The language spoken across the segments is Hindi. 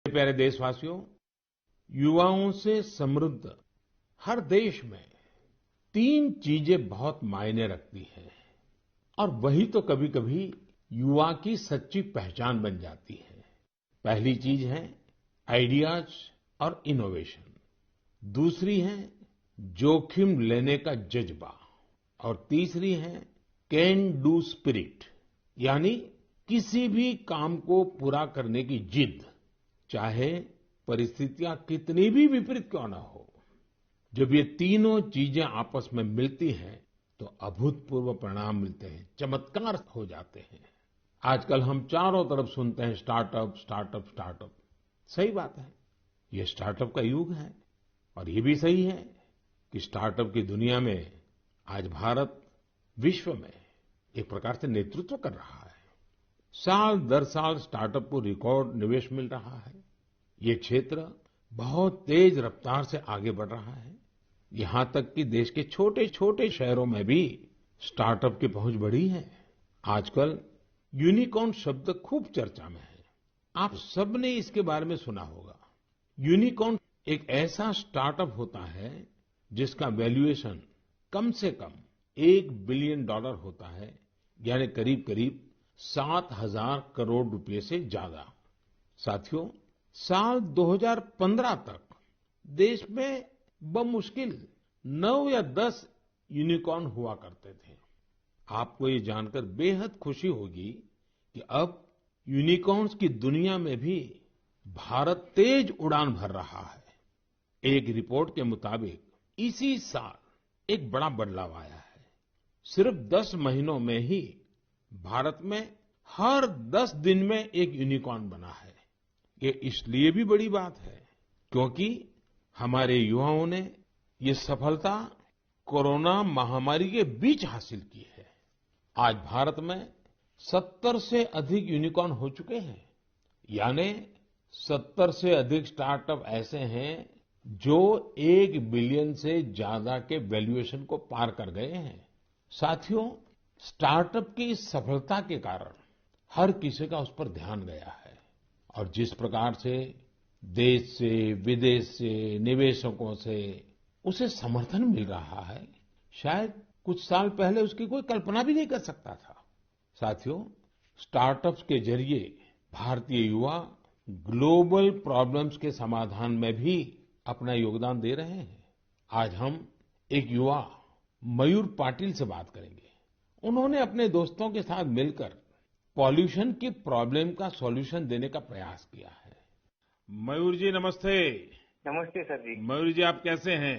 प्यारे देशवासियों, युवाओं से समृद्ध हर देश में तीन चीजें बहुत मायने रखती हैं और वही तो कभी-कभी युवा की सच्ची पहचान बन जाती है। पहली चीज है आइडियाज और इनोवेशन, दूसरी है जोखिम लेने का जज्बा और तीसरी है कैन डू स्पिरिट, यानी किसी भी काम को पूरा करने की जिद, चाहे परिस्थितियां कितनी भी विपरीत क्यों ना हो। जब ये तीनों चीजें आपस में मिलती हैं तो अभूतपूर्व परिणाम मिलते हैं, चमत्कार हो जाते हैं। आजकल हम चारों तरफ सुनते हैं स्टार्टअप स्टार्टअप स्टार्टअप। सही बात है, ये स्टार्टअप का युग है और ये भी सही है कि स्टार्टअप की दुनिया में आज भारत विश्व में एक प्रकार से नेतृत्व कर रहा है। साल दर साल स्टार्टअप को रिकॉर्ड निवेश मिल रहा है। ये क्षेत्र बहुत तेज रफ्तार से आगे बढ़ रहा है। यहां तक कि देश के छोटे छोटे शहरों में भी स्टार्टअप की पहुंच बढ़ी है। आजकल यूनिकॉर्न शब्द खूब चर्चा में है। आप सबने इसके बारे में सुना होगा। यूनिकॉर्न एक ऐसा स्टार्टअप होता है जिसका वैल्यूएशन कम से कम $1 बिलियन होता है, यानी करीब करीब 7,000 करोड़ रुपए से ज्यादा। साथियों, साल 2015 तक देश में बमुश्किल 9 या 10 यूनिकॉर्न हुआ करते थे। आपको ये जानकर बेहद खुशी होगी कि अब यूनिकॉर्न्स की दुनिया में भी भारत तेज उड़ान भर रहा है। एक रिपोर्ट के मुताबिक इसी साल एक बड़ा बदलाव आया है। सिर्फ 10 महीनों में ही भारत में हर 10 दिन में एक यूनिकॉर्न बना है। ये इसलिए भी बड़ी बात है क्योंकि हमारे युवाओं ने ये सफलता कोरोना महामारी के बीच हासिल की है। आज भारत में 70 से अधिक यूनिकॉर्न हो चुके हैं, यानी 70 से अधिक स्टार्टअप ऐसे हैं जो 1 बिलियन से ज्यादा के वैल्यूएशन को पार कर गए हैं। साथियों, स्टार्टअप की इस सफलता के कारण हर किसी का उस पर ध्यान गया है और जिस प्रकार से देश से विदेश से निवेशकों से उसे समर्थन मिल रहा है, शायद कुछ साल पहले उसकी कोई कल्पना भी नहीं कर सकता था। साथियों, स्टार्टअप्स के जरिए भारतीय युवा ग्लोबल प्रॉब्लम्स के समाधान में भी अपना योगदान दे रहे हैं। आज हम एक युवा मयूर पाटिल से बात करेंगे। उन्होंने अपने दोस्तों के साथ मिलकर पॉल्यूशन की प्रॉब्लम का सॉल्यूशन देने का प्रयास किया है। मयूर जी नमस्ते। नमस्ते सर जी। मयूर जी, आप कैसे हैं?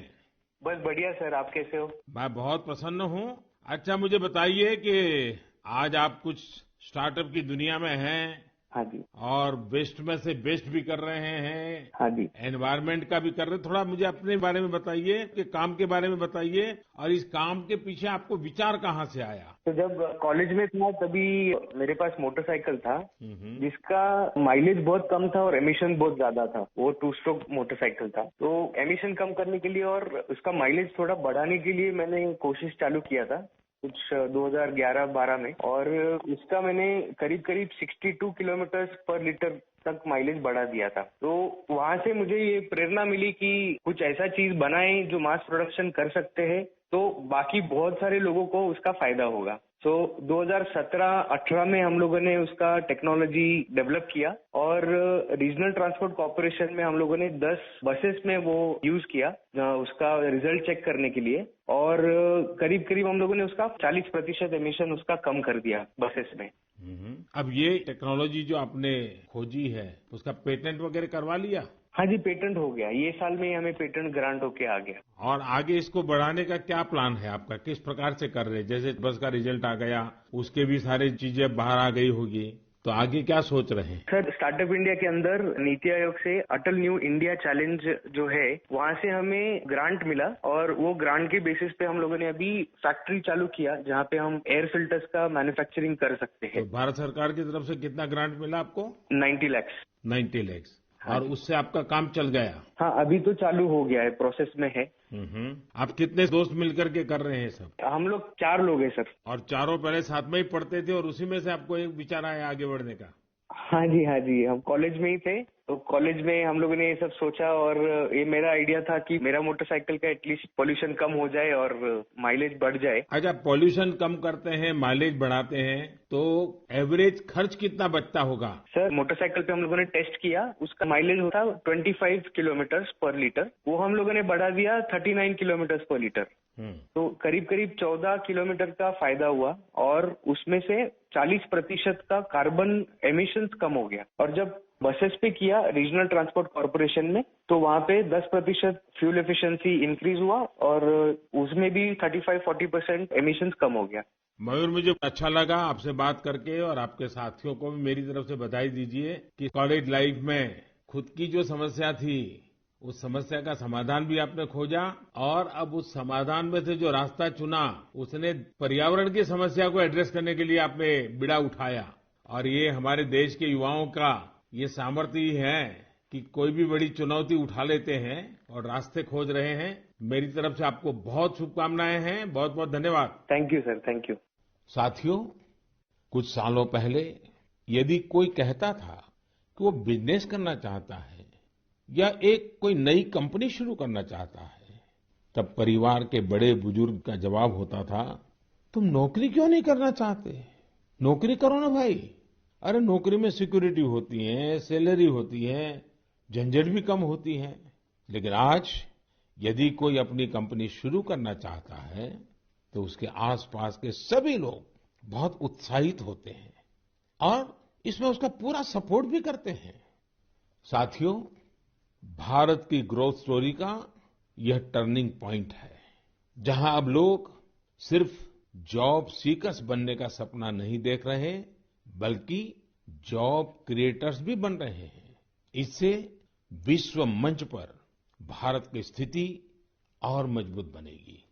बस बढ़िया सर, आप कैसे हो? मैं बहुत प्रसन्न हूँ। अच्छा, मुझे बताइए कि आज आप कुछ स्टार्टअप की दुनिया में हैं। हाँ जी। और बेस्ट में से बेस्ट भी कर रहे हैं। हाँ जी। एनवायरनमेंट का भी कर रहे हैं। थोड़ा मुझे अपने बारे में बताइए, कि काम के बारे में बताइए और इस काम के पीछे आपको विचार कहाँ से आया? तो जब कॉलेज में था तभी मेरे पास मोटरसाइकिल था जिसका माइलेज बहुत कम था और एमिशन बहुत ज्यादा था। वो 2 स्ट्रोक मोटरसाइकिल था। तो एमिशन कम करने के लिए और उसका माइलेज थोड़ा बढ़ाने के लिए मैंने कोशिश चालू किया था कुछ 2011-12 में, और उसका मैंने करीब करीब 62 किलोमीटर पर लीटर तक माइलेज बढ़ा दिया था। तो वहां से मुझे ये प्रेरणा मिली कि कुछ ऐसा चीज बनाएं जो मास प्रोडक्शन कर सकते हैं, तो बाकी बहुत सारे लोगों को उसका फायदा होगा। तो 2017-18 में हम लोगों ने उसका टेक्नोलॉजी डेवलप किया और रीजनल ट्रांसपोर्ट कॉर्पोरेशन में हम लोगों ने 10 बसेस में वो यूज किया उसका रिजल्ट चेक करने के लिए, और करीब करीब हम लोगों ने उसका 40% एमिशन उसका कम कर दिया बसेस में। अब ये टेक्नोलॉजी जो आपने खोजी है उसका पेटेंट वगैरह करवा लिया? हाँ जी, पेटेंट हो गया। ये साल में हमें पेटेंट ग्रांट होके आ गया। और आगे इसको बढ़ाने का क्या प्लान है आपका? किस प्रकार से कर रहे हैं? जैसे बस का रिजल्ट आ गया, उसके भी सारी चीजें बाहर आ गई होगी, तो आगे क्या सोच रहे हैं? सर, स्टार्टअप इंडिया के अंदर नीति आयोग से अटल न्यू इंडिया चैलेंज जो है वहाँ से हमें ग्रांट मिला, और वो ग्रांट के बेसिस पे हम लोगों ने अभी फैक्ट्री चालू किया जहाँ पे हम एयर फिल्टर्स का मैन्युफैक्चरिंग कर सकते हैं। तो भारत सरकार की तरफ से कितना ग्रांट मिला आपको? 90 लाख। 90 लाख। और उससे आपका काम चल गया? हाँ, अभी तो चालू हो गया है, प्रोसेस में है। आप कितने दोस्त मिलकर के कर रहे हैं सब? हम लोग 4 लोग हैं सर। और चारों पहले साथ में ही पढ़ते थे और उसी में से आपको एक विचार आया आगे बढ़ने का? हाँ जी, हाँ जी, हम कॉलेज में ही थे तो कॉलेज में हम लोगों ने ये सब सोचा और ये मेरा आइडिया था कि मेरा मोटरसाइकिल का एटलीस्ट पोल्यूशन कम हो जाए और माइलेज बढ़ जाए। अच्छा, पॉल्यूशन कम करते हैं, माइलेज बढ़ाते हैं, तो एवरेज खर्च कितना बचता होगा? सर, मोटरसाइकिल पे हम लोगों ने टेस्ट किया, उसका माइलेज होता 25 किलोमीटर पर लीटर, वो हम लोगों ने बढ़ा दिया 39 किलोमीटर पर लीटर। तो करीब करीब 14 किलोमीटर का फायदा हुआ और उसमें से 40% का कार्बन एमिशंस कम हो गया। और जब बसेस पे किया रीजनल ट्रांसपोर्ट कॉर्पोरेशन में, तो वहां पे 10% फ्यूल एफिशिएंसी इंक्रीज हुआ और उसमें भी 35-40% एमिशंस कम हो गया। मयूर, मुझे अच्छा लगा आपसे बात करके, और आपके साथियों को भी मेरी तरफ से बधाई दीजिए कि कॉलेज लाइफ में खुद की जो समस्या थी, उस समस्या का समाधान भी आपने खोजा, और अब उस समाधान में से जो रास्ता चुना, उसने पर्यावरण की समस्या को एड्रेस करने के लिए आपने बीड़ा उठाया। और ये हमारे देश के युवाओं का ये सामर्थ्य ही है कि कोई भी बड़ी चुनौती उठा लेते हैं और रास्ते खोज रहे हैं। मेरी तरफ से आपको बहुत शुभकामनाएं हैं। बहुत बहुत धन्यवाद। Thank you sir, thank you. साथियों, कुछ सालों पहले यदि कोई कहता था कि वो बिजनेस करना चाहता है या कोई नई कंपनी शुरू करना चाहता है, तब परिवार के बड़े बुजुर्ग का जवाब होता था, तुम नौकरी क्यों नहीं करना चाहते? नौकरी करो ना भाई। अरे, नौकरी में सिक्योरिटी होती है, सैलरी होती है, झंझट भी कम होती है। लेकिन आज यदि कोई अपनी कंपनी शुरू करना चाहता है, तो उसके आसपास के सभी लोग बहुत उत्साहित होते हैं और इसमें उसका पूरा सपोर्ट भी करते हैं। साथियों, भारत की ग्रोथ स्टोरी का यह टर्निंग पॉइंट है, जहां अब लोग सिर्फ जॉब सीकर्स बनने का सपना नहीं देख रहे, बल्कि जॉब क्रिएटर्स भी बन रहे हैं। इससे विश्व मंच पर भारत की स्थिति और मजबूत बनेगी।